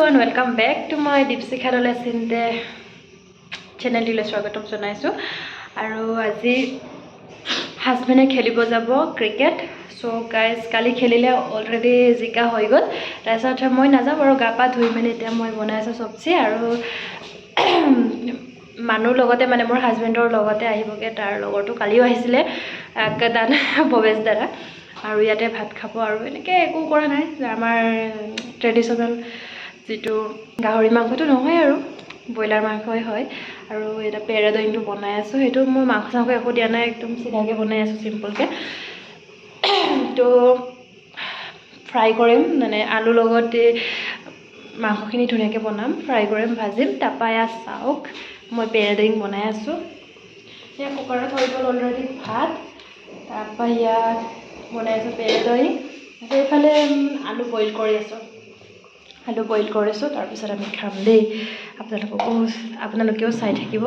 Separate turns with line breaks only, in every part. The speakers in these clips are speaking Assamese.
Welcome back to my Deepsika Dolesinte channel dile swagatom jonaisu aru aji husband khelibo jabo cricket so guys kali khelile already jika hoi gol tasat moi najam aru gapa dhui mene eta moi banaisu sabji aru মানুহ লগতে মানে মোৰ হাজবেণ্ডৰ লগতে আহিবগে তাৰ লগতো কালিও আহিছিলে কাদান ববেজ দ্বাৰা আৰু ইয়াতে ভাত খাব আৰু এনেকে একো কৰা নাই আমাৰ ট্ৰেডিশনাল যেটো গাহৰি মাংসটো নহয় আৰু ব্ৰইলাৰ মাংসই হয় আৰু এটা পেৰাডাইনটো বনাই আছো হেতু মই মাংস চাংস একো দিয়া নাই একদম সিধাকে বনাই আছো সিম্পল কে তো ফ্ৰাই কৰিম মানে আলু লগতে মাংসখিনি ধুনিয়াকে বনাম ফ্ৰাই কৰিম ভাজিম তাপায়া চাওক মই পেৰাডাইন বনাই আছো ইয়া কুকাৰত হৈ গল অলৰেডি ভাত তাপায়া বনাই আছো পেৰাডাইন এইফালে আলু বইল কৰি আছো আলু বইল কৰিছো তাৰ পিছত আমি খাম দেই আপোনালোকেও চাই থাকিব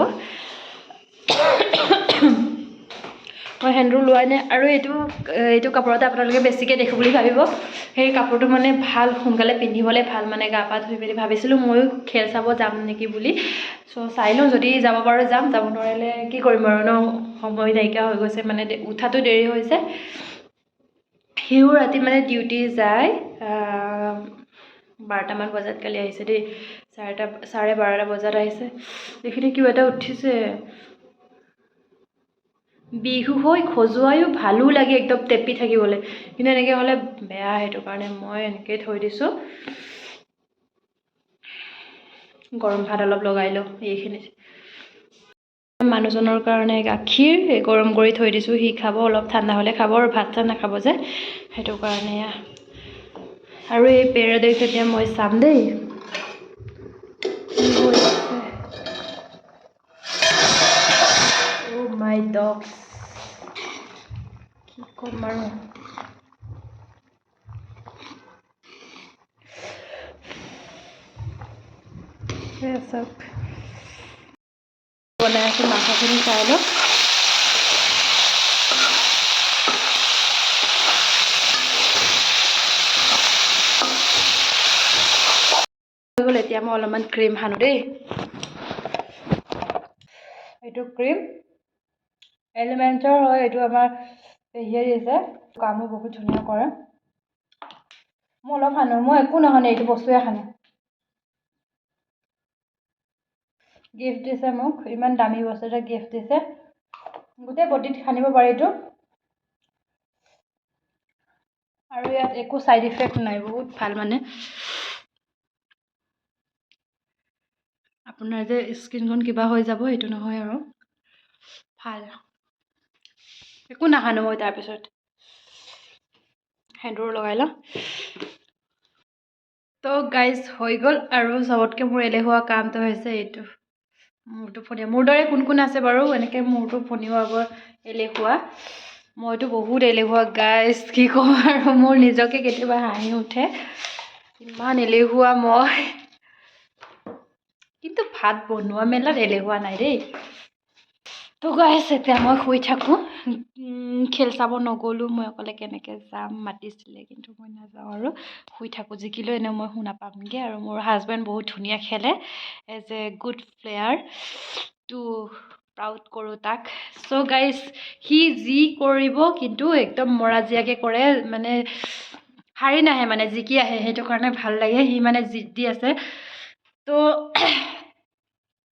মই হেন্ড্ৰু লোৱাই নাই আৰু এইটো কাপোৰতে আপোনালোকে বেছিকে দেখো বুলি ভাবিব সেই কাপোৰটো মানে ভাল সোনকালে পিন্ধিবলে ভাল মানে গা পা ধুই পেলি ভাবিছিলো মই খেল চাব যাম নেকি বুলি সো চাইলো যদি যাব পাৰো যাম যাব নোৱাৰিলে কি কৰিম আৰু ন সময় নাইকা হৈ গৈছে মানে উঠাটো দেৰি হৈছে হিউ ৰাতি মানে ডিউটি যায় 12টা মান বজাত কালি আহিছে দেই 12:30 বজাত আহিছে দেখিলে কিবা এটা উঠিছে বিহু হৈ খজুৱায়ো ভালো লাগে একদম টেপি থাকিবলে কিন্তু এনেকে হলে বেয়া হেতু কাৰণে মই এনেকে থৈ দিছো গৰম ভাত অলপ লগাই লো এইখিনি মানুহজনৰ কাৰণে গাখীৰ গৰম কৰি থৈ দিছো হি খাব অলপ ঠাণ্ডা হলে খাব আৰু ভাত চা নাখাব যে হেতু কাৰণে আৰু এই পেৰাডাইস এতিয়া মই চাম দেই ও মাই ডগস কি কম আৰু সব বনাই আছো মাংসখিনি চাই লো এতিয়া মই অলপমান ক্ৰীম হানো দেই এইটো ক্ৰীম এলিমেন্টৰ হয় এইটো আমাৰ হেৰি আছে কামো বহুত ধুনীয়া কৰে মই অলপ হানো মই একো নহনে এইটো বস্তুৱে হানো গিফট দিছে মোক ইমান দামী বস্তু এটা গিফট দিছে গোটেই বডিত খানিব পাৰি এইটো আৰু ইয়াত একো সাইড ইফেক্ট নাই বহুত ভাল মানে আপোনাৰ যে স্কিনখন কিবা হৈ যাব এটো নহয় আৰু ভাল একো নাহানো মই তাৰ পিছত হেন্ড্ৰু লগাই ল তো গাইজ হৈ গল আৰু সবতকে মোৰ এলেহুৱা কামটো হৈছে এইটো মোৰটো ফনিয়া মোৰ দৰে কোন আছে বাৰু এনেকে মোৰটো ফনিওৱাব এলেহুৱা মইতো বহুত এলেহুৱা গাইজ কি কম আৰু মোৰ নিজকে কেতিয়াবা হাঁহি উঠে ইমান এলেহুৱা মই কিন্তু ভাত বনোৱা মেলাত এলেহুৱা নাই দেই তো গাইজ এতিয়া মই শুই থাকো খেল চাব নগলো মই অকলে কেনেকে যাম মাতিছিলে কিন্তু মই নাযাওঁ আৰু শুই থাকো জিকিলো এনে মই শুনা পামগে আৰু মোৰ হাজবেণ্ড বহুত ধুনীয়া খেলে as a good player too proud কৰো তাক সো গাইজ হি জি কৰিব কিন্তু একদম মৰাজিয়াকে কৰে মানে হাৰি নাহে মানে জিকি আহে হেতু কাৰণে ভাল লাগে হি মানে জিদ্দি আছে তো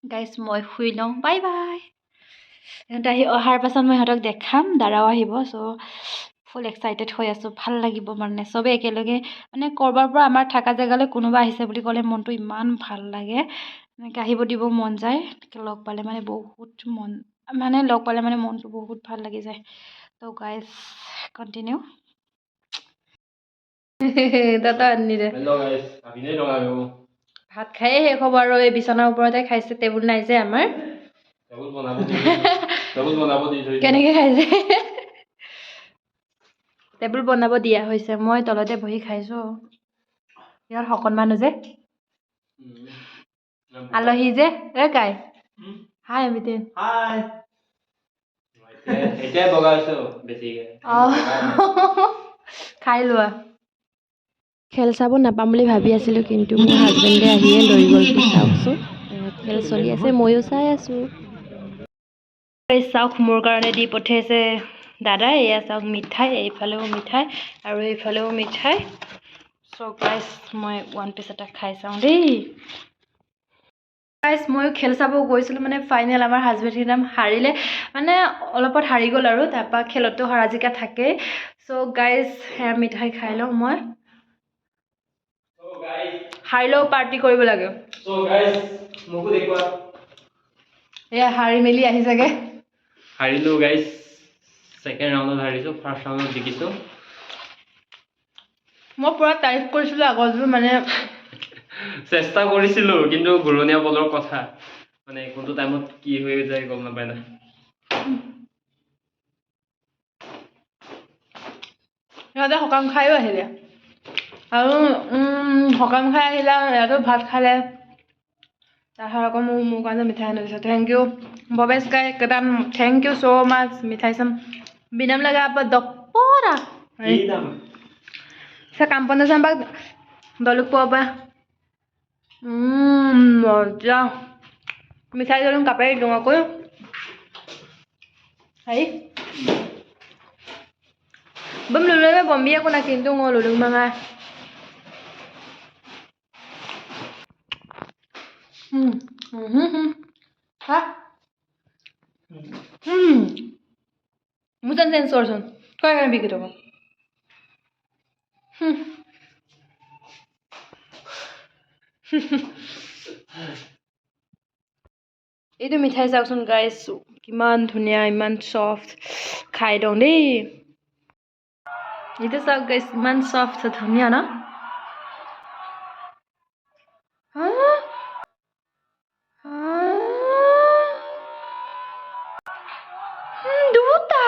গাইজ মই শুই লওঁ বাই বাই আহি অহাৰ পাছত মই সিহঁতক দেখাম দাদাও আহিব সো ফুল এক্সাইটেড হৈ আছো ভাল লাগিব মানে সবে একেলগে মানে কৰবাৰ পৰা আমাৰ থাকা জেগালৈ কোনোবা আহিছে বুলি ক'লে মনটো ইমান ভাল লাগে এনেকৈ আহিব দিব মন যায় লগ পালে মানে বহুত মন মানে লগ পালে মানে মনটো বহুত ভাল লাগি যায় তো গাইজ কন্টিনিউ দাদা আনিলে হেল্ল' গাইজ আবিনে লগাও ভাত খায়ে শেষ হ'ব আৰু এই বিছনাৰ ওপৰতে খাইছে টেবুল নাই যে আমাৰ টেবুল বনাব দি থৈ কেনেকে খাইছে টেবুল বনাব দিয়া হৈছে মই তলতে বহি খাইছো ইয়াৰ সকন মানুহ যে আলহী যে কাই হাই অমিতে হাই এতিয়া বগাইছো বেছিকে খাই লোৱা
খেল চাব নাপাম বুলি ভাবি আছিলোঁ, কিন্তু মোৰ হাজবেণ্ডে আহিয়ে লৈ গ'ল। চাওকচোন খেল চলি আছে, ময়ো চাই আছোঁ।
চাওক মোৰ কাৰণে দি পঠিয়াইছে দাদাই। এয়া চাওক মিঠাই, এইফালেও মিঠাই আৰু এইফালেও মিঠাই। চ' গাইজ মই ওৱান পিচ এটা খাই চাওঁ দেই। গাইজ ময়ো খেল চাব গৈছিলোঁ, মানে ফাইনেল আমাৰ হাজবেণ্ড একদম হাৰিলে, মানে অলপত হাৰি গ'ল আৰু তাৰপৰা খেলতো হৰা জিকা থাকেই। চ' গাইজ সেয়া মিঠাই খাই লওঁ মই। হাৰিলেও পাৰ্টি কৰিব লাগে। এয়া হাৰি মেলি আহি চাগে।
হাৰিলোঁ গাইজ, ছেকেণ্ড ৰাউণ্ডত হাৰিছোঁ, ফাৰ্ষ্ট ৰাউণ্ডত জিকিছোঁ।
মই পুৰা তাৰিফ কৰিছিলোঁ আগত, মানে
চেষ্টা কৰিছিলোঁ, কিন্তু ঘূৰণীয়া বলৰ কথা, মানে কোনটো টাইমত কি হৈ যায় গম নাপায় না।
সিহঁতে সকাম খায়ো আহিলে, আৰু সকাম খাই আহিলে, ইয়াতো ভাত খালে। তাৰপিছত আকৌ মোৰ কাৰণে মিঠাই আনি দিছে। থেংক ইউ ভৱেশ গাই, একদম থেংক ইউ ছ' মাছ। মিঠাই চাম বিনাম লগা apa doktora. Sa kampo na sambag dolog po ba? Manja. Misalnya dolong kape dong ako. Hai. Bam lulu na bombi ako nakinto ng lulong mga. Ha? Mutan sensor son. Kaya ka bigito ko. এইটো মিঠাই চাওকচোন গাইজ, কিমান ধুনীয়া, ইমান চফ্ট। খাই দিওঁ দেই। এইটো চাওক গাইজ, ইমান চফ্ট, ধুনীয়া ন? দুটা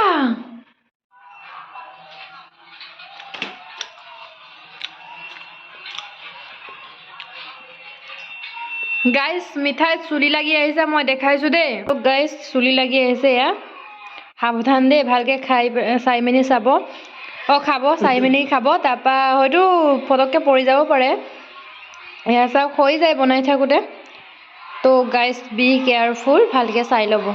গাইজ মিঠাই চুলি লাগি আহিছে, মই দেখাইছোঁ দেই। গাইজ চুলি লাগি আহিছে, এয়া সাৱধান দেই, ভালকৈ খাই চাই মেলি চাব। খাব, চাই মেলি খাব, তাৰপৰা হয়তো ফটককৈ পৰি যাব পাৰে। এয়া চাওক হৈ যায় বনাই থাকোঁতে। তো গাইজ বি কেয়াৰফুল, ভালকৈ চাই ল'ব।